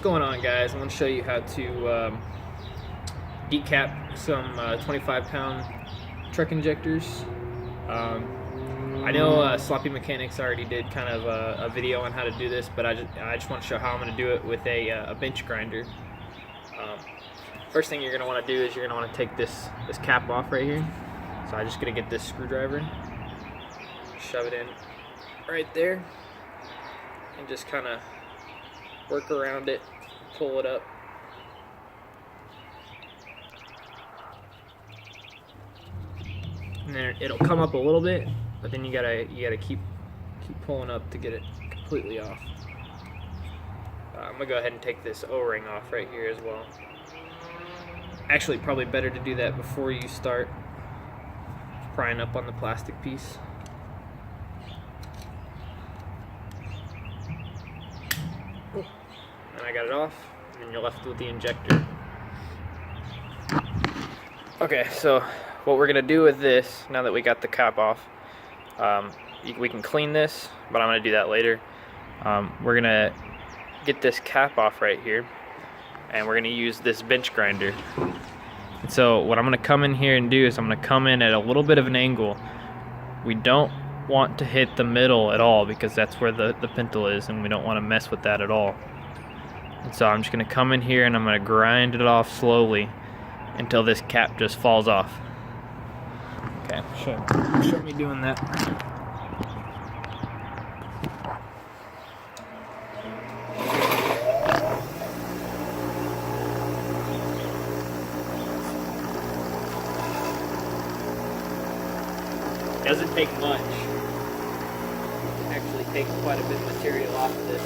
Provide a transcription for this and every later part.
going on, guys? I'm going to show you how to decap some 25-pound truck injectors. I know Sloppy Mechanics already did kind of a video on how to do this, but I just want to show how I'm going to do it with a bench grinder. First thing you're going to want to do is you're going to want to take this cap off right here. So I'm just going to get this screwdriver, shove it in right there, and just kind of work around it, pull it up. And then it'll come up a little bit, but then you gotta keep pulling up to get it completely off. I'm gonna go ahead and take this O-ring off right here as well. Actually, probably better to do that before you start prying up on the plastic piece. And I got it off, and then you're left with the injector. Okay, so what we're gonna do with this, now that we got the cap off, we can clean this, but I'm gonna do that later. We're gonna get this cap off right here, and we're gonna use this bench grinder. And so what I'm gonna come in here and do is I'm gonna come in at a little bit of an angle. We don't want to hit the middle at all, because that's where the pintle is, and we don't want to mess with that at all. And so I'm just gonna come in here and I'm gonna grind it off slowly until this cap just falls off. Okay, show me doing that. Doesn't take much. Actually takes quite a bit of material off of this.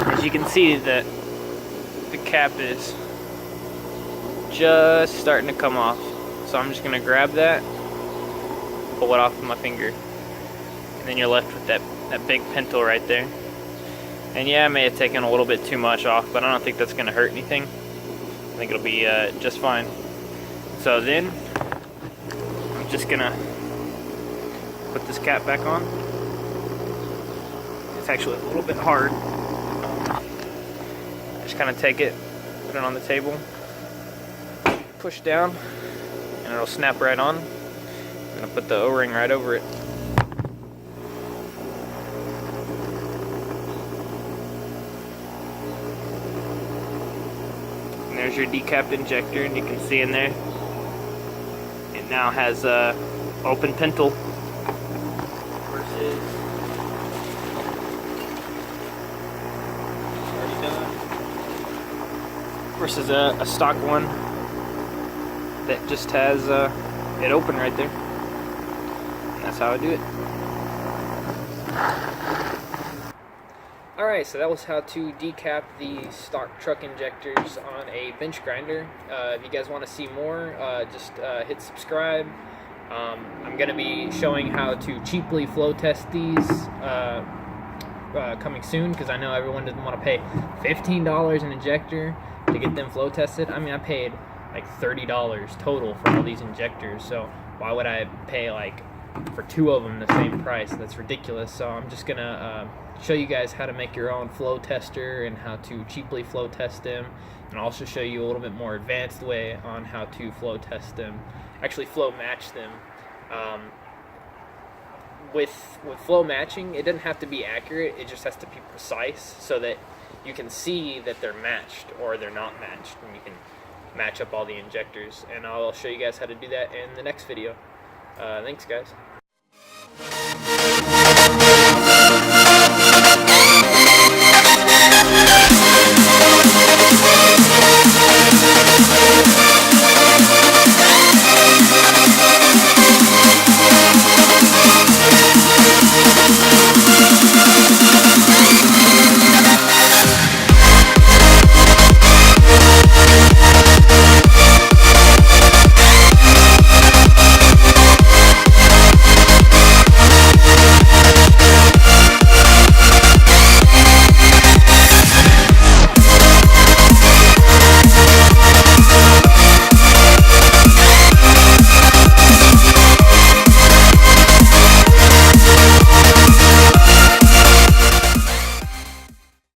As you can see, that the cap is just starting to come off. So I'm just gonna grab that, pull it off with my finger, and then you're left with that big pintle right there. And yeah, I may have taken a little bit too much off, but I don't think that's gonna hurt anything. I think it'll be just fine. So then, I'm just gonna put this cap back on. It's actually a little bit hard. Just kind of take it, put it on the table, push down, and it'll snap right on. I'm gonna put the O-ring right over it. And there's your decapped injector, and you can see in there, it now has a open pintle versus a stock one that just has it open right there. And that's how I do it. Alright, so that was how to decap the stock truck injectors on a bench grinder. If you guys want to see more, just hit subscribe. I'm going to be showing how to cheaply flow test these coming soon, because I know everyone doesn't want to pay $15 an injector to get them flow tested. I mean, I paid like $30 total for all these injectors, so why would I pay like for two of them the same price? That's ridiculous. So I'm just gonna show you guys how to make your own flow tester and how to cheaply flow test them, and also show you a little bit more advanced way on how to flow test them, actually flow match them. With flow matching, it doesn't have to be accurate, it just has to be precise, so that you can see that they're matched or they're not matched, and you can match up all the injectors. And I'll show you guys how to do that in the next video. Thanks, guys.